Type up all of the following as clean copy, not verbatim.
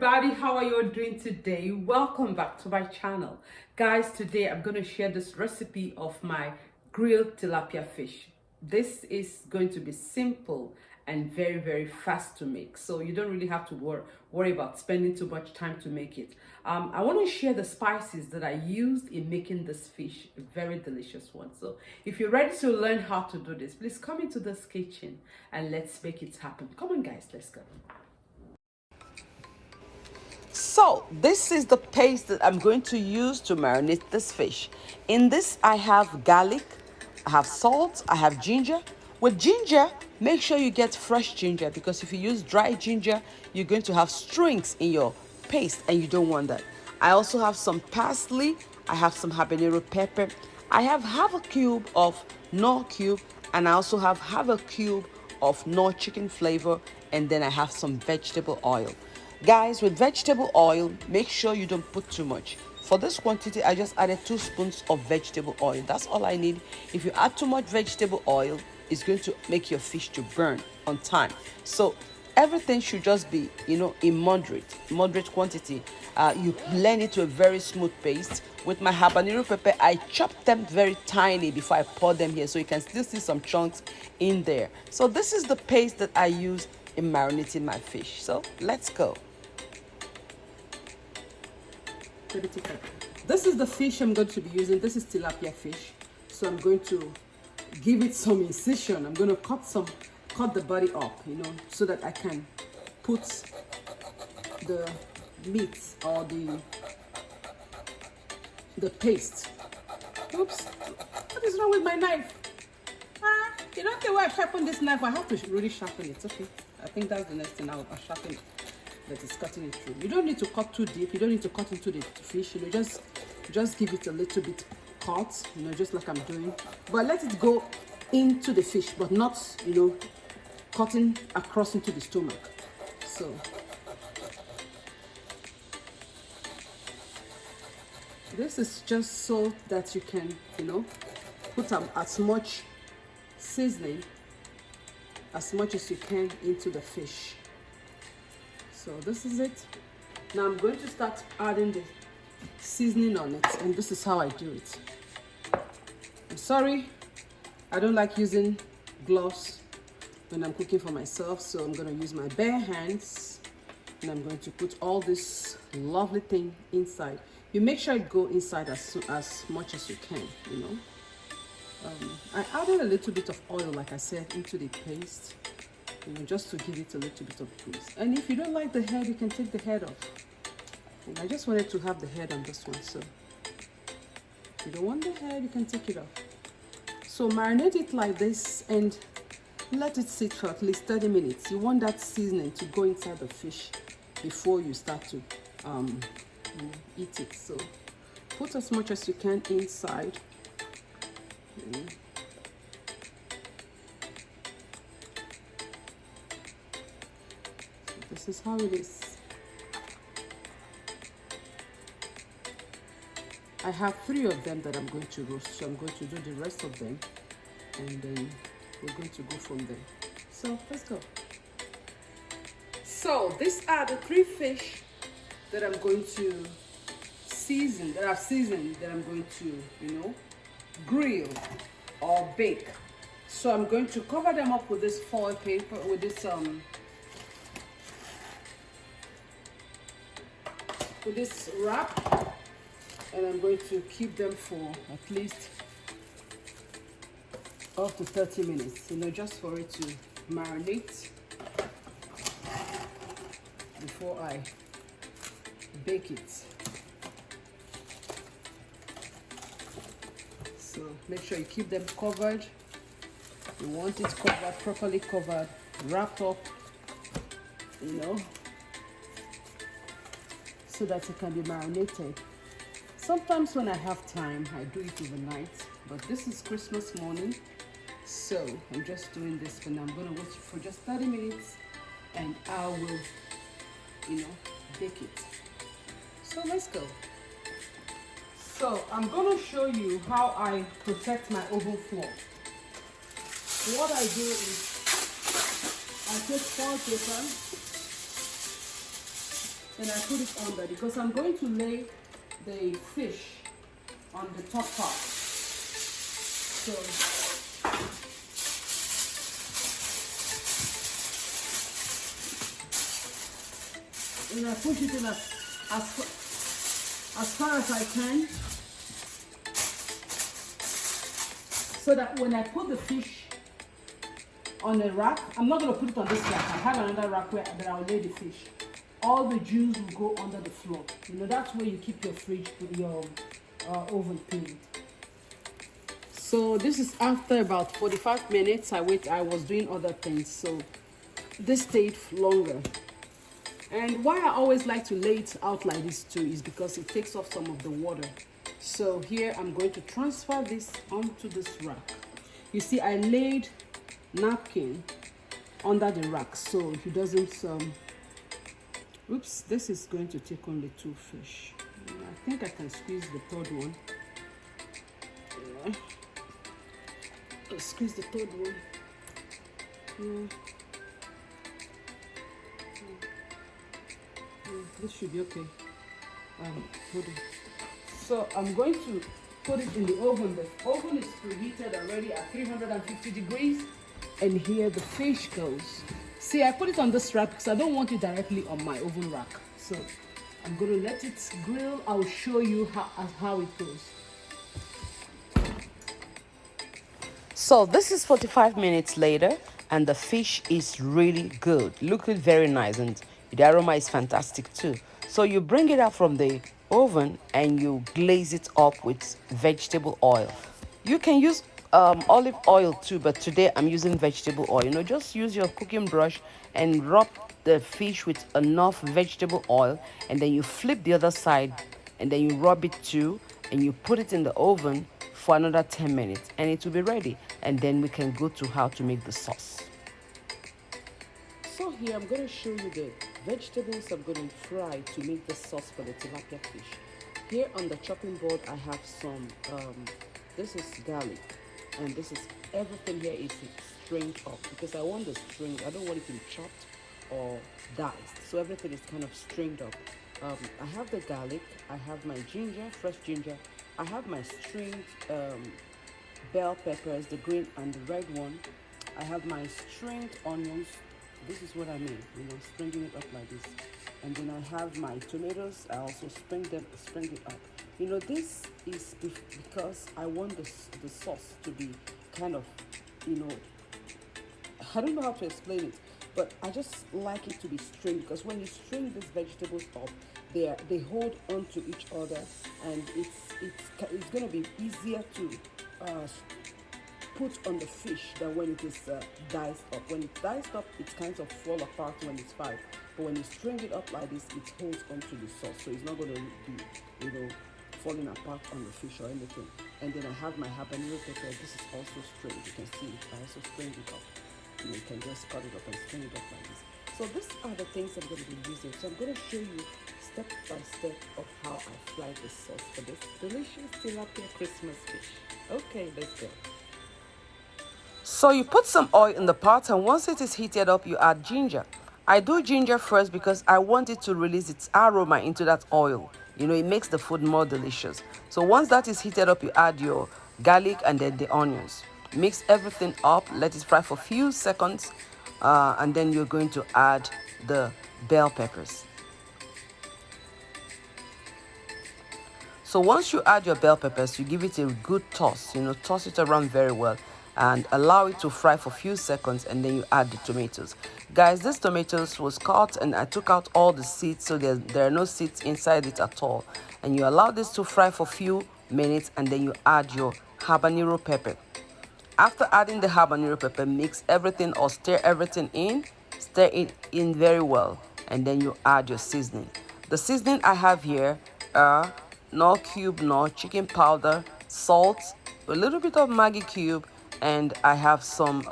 everybody, how are you all doing today? Welcome back to my channel. Guys, today I'm going to share this recipe of my grilled tilapia fish. This is going to be simple and very fast to make, so you don't really have to worry about spending too much time to make it. I want to share the spices that I used in making this fish, a very delicious one. So if you're ready to learn how to do this, please come into this kitchen and let's make it happen. Come on guys, let's go. So this is the paste that I'm going to use to marinate this fish. In this I have garlic, I have salt, I have ginger. With ginger, make sure you get fresh ginger, because if you use dry ginger, you're going to have strings in your paste and you don't want that. I also have some parsley, I have some habanero pepper, I have half a cube of Knorr cube, and I also have half a cube of Knorr chicken flavor, and then I have some vegetable oil. Guys, with vegetable oil, make sure you don't put too much. For this quantity, I just added 2 spoons of vegetable oil. That's all I need. If you add too much vegetable oil, it's going to make your fish to burn on time. So everything should just be, in moderate quantity. You blend it to a very smooth paste. With my habanero pepper, I chop them very tiny before I pour them here, so you can still see some chunks in there. So this is the paste that I use in marinating my fish. So let's go. This is the fish I'm going to be using. This is tilapia fish. So I'm going to give it some incision. I'm going to cut the body up, so that I can put the meat or the paste. Oops, what is wrong with my knife? You know the way I sharpen this knife, I have to really sharpen it. Okay, I think that's the next thing. I'll sharpen it. That is cutting it through. You don't need to cut too deep. You don't need to cut into the fish. Just give it a little bit cut. Just like I'm doing. But let it go into the fish, but not cutting across into the stomach. So this is just so that you can put as much seasoning as much as you can into the fish. So this is it. Now I'm going to start adding the seasoning on it, and this is how I do it. I'm sorry, I don't like using gloves when I'm cooking for myself, so I'm going to use my bare hands, and I'm going to put all this lovely thing inside. You make sure it go inside as much as you can, I added a little bit of oil, like I said, into the paste. Just to give it a little bit of grease. And if you don't like the head, you can take the head off. And I just wanted to have the head on this one, so if you don't want the head, you can take it off. So marinate it like this and let it sit for at least 30 minutes. You want that seasoning to go inside the fish before you start to eat it. So put as much as you can inside. This is how it is. I have 3 of them that I'm going to roast, so I'm going to do the rest of them, and then we're going to go from there. So let's go. So these are the 3 fish that I'm going to season, that I've seasoned, that I'm going to, grill or bake. So I'm going to cover them up with this foil paper, with this wrap, and I'm going to keep them for at least up to 30 minutes, just for it to marinate before I bake it. So make sure you keep them covered. You want it covered, properly covered, wrapped up, so that it can be marinated. Sometimes when I have time, I do it overnight, but this is Christmas morning, so I'm just doing this, and I'm going to wait for just 30 minutes, and I will, bake it. So let's go. So I'm going to show you how I protect my oven floor. What I do is I take foil paper and I put it on there because I'm going to lay the fish on the top part. So and I push it in as far as I can, so that when I put the fish on a rack, I'm not going to put it on this rack. I have another rack where that I'll lay the fish. All the juice will go under the floor. You know, that's where you keep your fridge, your oven clean. So this is after about 45 minutes. I was doing other things, so this stayed longer. And why I always like to lay it out like this too is because it takes off some of the water. So here I'm going to transfer this onto this rack. You see, I laid napkin under the rack so it doesn't oops, this is going to take only 2 fish. I think I can squeeze the third one. Yeah. Let's squeeze the third one. Yeah. This should be okay. Hold on. So I'm going to put it in the oven. The oven is preheated already at 350 degrees. And here the fish goes. See, I put it on this rack because I don't want it directly on my oven rack. So I'm going to let it grill. I'll show you how it goes. So this is 45 minutes later and the fish is really good. Looking very nice and the aroma is fantastic too. So you bring it out from the oven and you glaze it up with vegetable oil. You can use olive oil too, but today I'm using vegetable oil. You know, just use your cooking brush and rub the fish with enough vegetable oil, and then you flip the other side and then you rub it too, and you put it in the oven for another 10 minutes and it will be ready. And then we can go to how to make the sauce. So here I'm going to show you the vegetables I'm going to fry to make the sauce for the tilapia fish. Here on the chopping board I have some this is garlic, and this is everything here is strained up because I want the string. I don't want it to be chopped or diced, so everything is kind of strained up. I have the garlic, I have my ginger, fresh ginger, I have my stringed bell peppers, the green and the red one. I have my stringed onions. This is what I mean, you know, stringing it up like this. And then I have my tomatoes. I also string it up. You know, this is because I want the sauce to be kind of, you know, I don't know how to explain it, but I just like it to be stringed because when you string these vegetables up, they hold on to each other, and it's going to be easier to put on the fish than when it is diced up. When it's diced up, it kind of fall apart when it's fried. But when you string it up like this, it holds onto the sauce, so it's not going to be, you know, falling apart on the fish or anything. And then I have my habanero pepper. This is also stringed. You can see it. I also stringed it up. You can just cut it up and string it up like this. So these are the things I'm going to be using. So I'm going to show you step by step of how I fry the sauce for this delicious tilapia Christmas fish. Okay, let's go. So you put some oil in the pot, and once it is heated up, you add ginger. I do ginger first because I want it to release its aroma into that oil. You know, it makes the food more delicious. So once that is heated up, you add your garlic and then the onions. Mix everything up, let it fry for a few seconds, and then you're going to add the bell peppers. So once you add your bell peppers, you give it a good toss, you know, toss it around very well and allow it to fry for a few seconds, and then you add the tomatoes. Guys, this tomatoes was cut and I took out all the seeds, so there are no seeds inside it at all. And you allow this to fry for a few minutes, and then you add your habanero pepper. After adding the habanero pepper, mix everything or stir everything in, stir it in very well, and then you add your seasoning. The seasoning I have here are nor cube nor chicken powder, salt, a little bit of Maggi cube, and I have some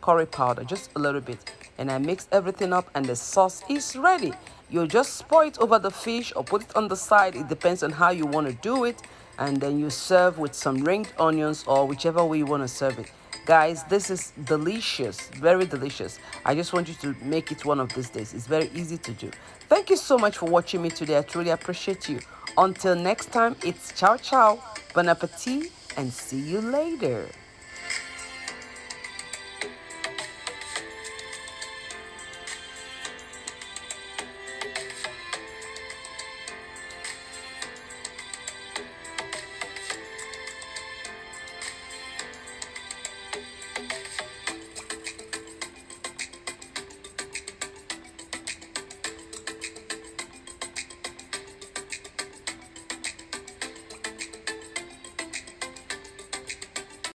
curry powder, just a little bit. And I mix everything up and the sauce is ready. You just pour it over the fish or put it on the side. It depends on how you want to do it. And then you serve with some ringed onions or whichever way you want to serve it. Guys, this is delicious, very delicious. I just want you to make it one of these days. It's very easy to do. Thank you so much for watching me today. I truly appreciate you. Until next time, it's ciao ciao, bon appetit, and see you later.